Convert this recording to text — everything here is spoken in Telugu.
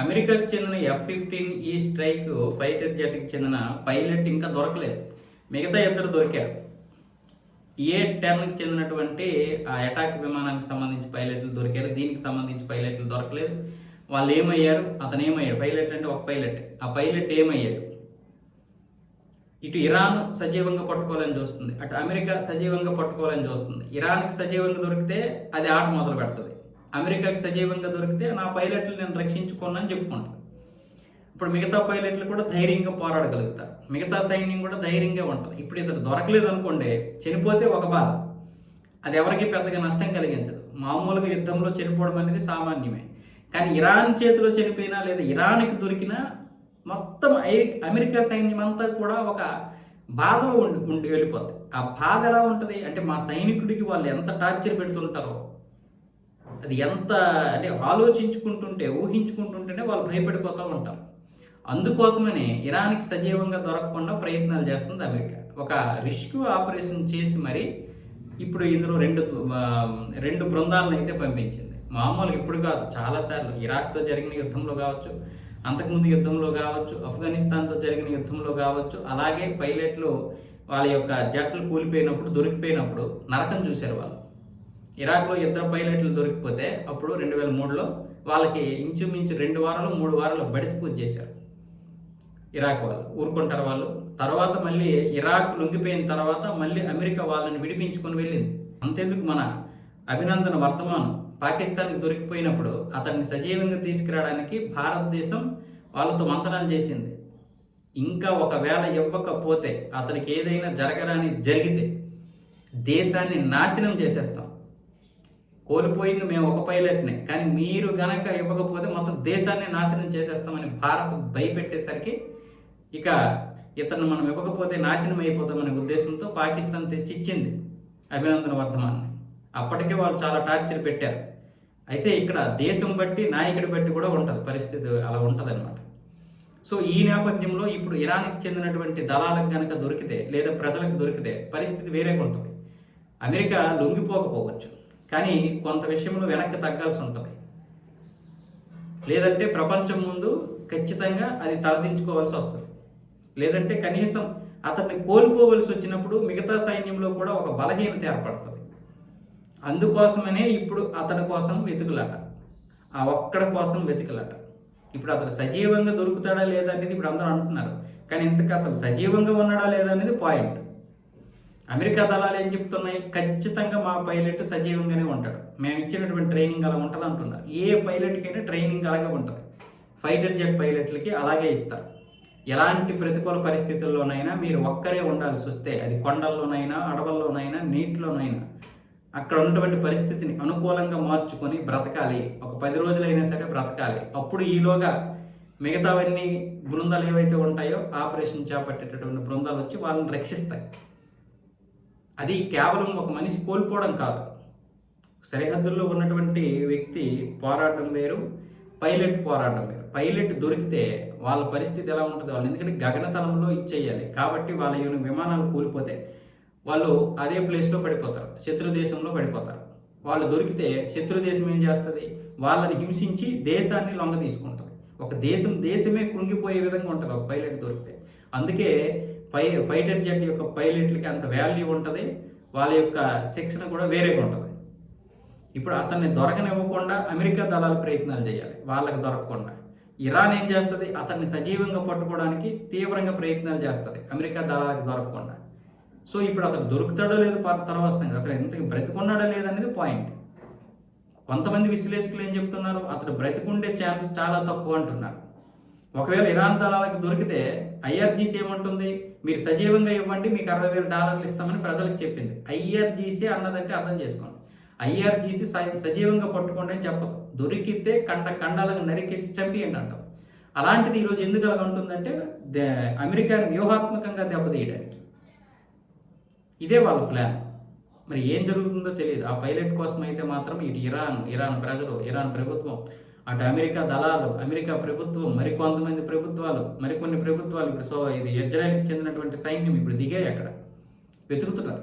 అమెరికాకు చెందిన F-15E స్ట్రైక్ ఫైటర్ జెట్‌కి చెందిన పైలట్ ఇంకా దొరకలేదు. మిగతా ఇద్దరు దొరికారు. A-10కి చెందినటువంటి ఆ అటాక్ విమానానికి సంబంధించి పైలట్లు దొరికారు. దీనికి సంబంధించి పైలట్లు దొరకలేదు. వాళ్ళు ఏమయ్యారు? అతను ఏమయ్యాడు? పైలట్ అంటే ఒక పైలట్. ఆ పైలట్ ఏమయ్యాడు? ఇటు ఇరాన్ సజీవంగా పట్టుకోవాలని చూస్తుంది, అటు అమెరికా సజీవంగా పట్టుకోవాలని చూస్తుంది. ఇరాన్కి సజీవంగా దొరికితే అది ఆట మొదలు పెడుతుంది. అమెరికాకి సజీవంగా దొరికితే నా పైలట్లు నేను రక్షించుకున్నాను చెప్పుకుంటాను. ఇప్పుడు మిగతా పైలట్లు కూడా ధైర్యంగా పోరాడగలుగుతారు. మిగతా సైన్యం కూడా ధైర్యంగా ఉంటుంది. ఇప్పుడు ఇతను దొరకలేదు అనుకోండి, చనిపోతే ఒక బాధ, అది ఎవరికి పెద్దగా నష్టం కలిగించదు. మామూలుగా యుద్ధంలో చనిపోవడం అనేది సామాన్యమే. కానీ ఇరాన్ చేతిలో చనిపోయినా లేదా ఇరాన్కి దొరికినా మొత్తం అమెరికా సైన్యం అంతా కూడా ఒక బాధలో ఉండి వెళ్ళిపోద్ది. ఆ బాధ ఎలా ఉంటుంది అంటే, మా సైనికుడికి వాళ్ళు ఎంత టార్చర్ పెడుతుంటారో, అది ఎంత అంటే ఆలోచించుకుంటుంటే ఊహించుకుంటుంటేనే వాళ్ళు భయపడిపోతూ ఉంటారు. అందుకోసమనే ఇరాన్కి సజీవంగా దొరకకుండా ప్రయత్నాలు చేస్తుంది అమెరికా. ఒక రిస్క్ ఆపరేషన్ చేసి మరి ఇప్పుడు ఇందులో రెండు బృందాలను అయితే పంపించింది. మామూలుగా ఇప్పుడు కాదు, చాలాసార్లు ఇరాక్తో జరిగిన యుద్ధంలో కావచ్చు, అంతకుముందు యుద్ధంలో కావచ్చు, ఆఫ్ఘనిస్తాన్తో జరిగిన యుద్ధంలో కావచ్చు, అలాగే పైలట్లు వాళ్ళ యొక్క జట్లు కూలిపోయినప్పుడు దొరికిపోయినప్పుడు నరకం చూశారు వాళ్ళు. ఇరాక్లో ఇద్దరు పైలట్లు దొరికిపోతే అప్పుడు 2003లో వాళ్ళకి ఇంచుమించు 2 వారాలు 3 వారాలు బడితి పూజ చేశారు ఇరాక్ వాళ్ళు. ఊరుకుంటారు వాళ్ళు. తర్వాత మళ్ళీ ఇరాక్ లొంగిపోయిన తర్వాత మళ్ళీ అమెరికా వాళ్ళని విడిపించుకొని వెళ్ళింది. అంతేందుకు మన అభినందన వర్ధమాన్ పాకిస్తాన్కి దొరికిపోయినప్పుడు అతన్ని సజీవంగా తీసుకురావడానికి భారతదేశం వాళ్ళతో మంతనాలు చేసింది. ఇంకా ఒకవేళ ఇవ్వకపోతే, అతనికి ఏదైనా జరగరాని జరిగితే దేశాన్ని నాశనం చేసేస్తాం. కోల్పోయింది మేము ఒక పైలట్నే, కానీ మీరు గనక ఇవ్వకపోతే మొత్తం దేశాన్ని నాశనం చేసేస్తామని భారత్ భయపెట్టేసరికి ఇక ఇతను మనం ఇవ్వకపోతే నాశనం అయిపోతామనే ఉద్దేశంతో పాకిస్తాన్ తెచ్చిచ్చింది అభినందన వర్ధమాన్ని. అప్పటికే వాళ్ళు చాలా టార్చర్ పెట్టారు. అయితే ఇక్కడ దేశం బట్టి నాయకుడి బట్టి కూడా ఉంటుంది పరిస్థితి, అలా ఉంటుంది అనమాట. సో ఈ నేపథ్యంలో ఇప్పుడు ఇరాన్కి చెందినటువంటి దళాలకు కనుక దొరికితే లేదా ప్రజలకు దొరికితే పరిస్థితి వేరేగా ఉంటుంది. అమెరికా లొంగిపోకపోవచ్చు, కానీ కొంత విషయంలో వెనక్కి తగ్గాల్సి ఉంటుంది. లేదంటే ప్రపంచం ముందు ఖచ్చితంగా అది తలదించుకోవాల్సి వస్తుంది. లేదంటే కనీసం అతన్ని కోల్పోవలసి వచ్చినప్పుడు మిగతా సైన్యంలో కూడా ఒక బలహీనత ఏర్పడుతుంది. అందుకోసమనే ఇప్పుడు అతని కోసం వెతుకులాట, ఆ ఒక్కడి కోసం వెతుకులాట. ఇప్పుడు అతను సజీవంగా దొరుకుతాడా లేదా అనేది ఇప్పుడు అందరూ అంటున్నారు, కానీ ఇంతకు అసలు సజీవంగా ఉన్నాడా లేదా అనేది పాయింట్. అమెరికా దళాలు ఏం చెప్తున్నాయి? ఖచ్చితంగా మా పైలట్ సజీవంగానే ఉంటాడు, మేము ఇచ్చినటువంటి ట్రైనింగ్ అలా ఉంటుంది అంటున్నారు. ఏ పైలట్కైనా ట్రైనింగ్ అలాగే ఉంటుంది. ఫైటర్ జెట్ పైలట్లకి అలాగే ఇస్తారు. ఎలాంటి ప్రతికూల పరిస్థితుల్లోనైనా మీరు ఒక్కరే ఉండాల్సి వస్తే, అది కొండల్లోనైనా అడవుల్లోనైనా నీటిలోనైనా, అక్కడ ఉన్నటువంటి పరిస్థితిని అనుకూలంగా మార్చుకొని బ్రతకాలి. ఒక 10 రోజులైనా సరే బ్రతకాలి. అప్పుడు ఈలోగా మిగతావన్నీ బృందాలు ఏవైతే ఉంటాయో ఆపరేషన్ చేపట్టేటటువంటి బృందాలు వచ్చి వాళ్ళని రక్షిస్తాయి. అది కేవలం ఒక మనిషి కోల్పోవడం కాదు. సరిహద్దుల్లో ఉన్నటువంటి వ్యక్తి పోరాటం వేరు, పైలట్ పోరాటం వేరు. పైలట్ దొరికితే వాళ్ళ పరిస్థితి ఎలా ఉంటుంది? వాళ్ళు ఎందుకంటే గగనతలంలో ఇచ్చేయాలి కాబట్టి వాళ్ళ విమానాలు కూలిపోతే వాళ్ళు అదే ప్లేస్లో పడిపోతారు, శత్రు దేశంలో పడిపోతారు. వాళ్ళు దొరికితే శత్రు దేశం ఏం చేస్తుంది? వాళ్ళని హింసించి దేశాన్ని లొంగ తీసుకుంటుంది. ఒక దేశమే కృంగిపోయే విధంగా ఉంటుంది ఒక పైలట్ దొరికితే. అందుకే ఫైటర్ జెట్ యొక్క పైలట్లకి అంత వాల్యూ ఉంటుంది, వాళ్ళ యొక్క శిక్షణ కూడా వేరేగా ఉంటుంది. ఇప్పుడు అతన్ని దొరకనివ్వకుండా అమెరికా దళాలు ప్రయత్నాలు చేయాలి వాళ్ళకి దొరకకుండా. ఇరాన్ ఏం చేస్తుంది? అతన్ని సజీవంగా పట్టుకోవడానికి తీవ్రంగా ప్రయత్నాలు చేస్తుంది అమెరికా దళాలకు దొరకకుండా. సో ఇప్పుడు అతను దొరుకుతాడో లేదో తర్వాత అసలు ఎంత బ్రతికున్నాడో లేదనేది పాయింట్. కొంతమంది విశ్లేషకులు ఏం చెప్తున్నారు? అతను బ్రతికుండే ఛాన్స్ చాలా తక్కువ అంటున్నారు. ఒకవేళ ఇరాన్ దళాలకు దొరికితే IRGC ఏమంటుంది? మీరు సజీవంగా ఇవ్వండి, మీకు $60,000 ఇస్తామని ప్రజలకు చెప్పింది. IRGC అన్నదంటే అర్థం చేసుకోండి. IRGC సజీవంగా పట్టుకోండి అని చెప్పదు. దొరికితే ఖండాలను నరికేసి చంపియండి అంటాం. అలాంటిది ఈరోజు ఎందుకు అలాగ ఉంటుందంటే అమెరికాను వ్యూహాత్మకంగా దెబ్బతీయడానికి. ఇదే వాళ్ళ ప్లాన్. మరి ఏం జరుగుతుందో తెలియదు. ఆ పైలట్ కోసం అయితే మాత్రం ఇటు ఇరాన్ ప్రజలు, ఇరాన్ ప్రభుత్వం, అటు అమెరికా దళాలు, అమెరికా ప్రభుత్వం, మరికొంతమంది ప్రభుత్వాలు, మరికొన్ని ప్రభుత్వాలు ఇప్పుడు ఇది ఇజ్రాయెల్కి చెందినటువంటి సైన్యం ఇప్పుడు దిగాయి, అక్కడ వెతుకుతున్నారు.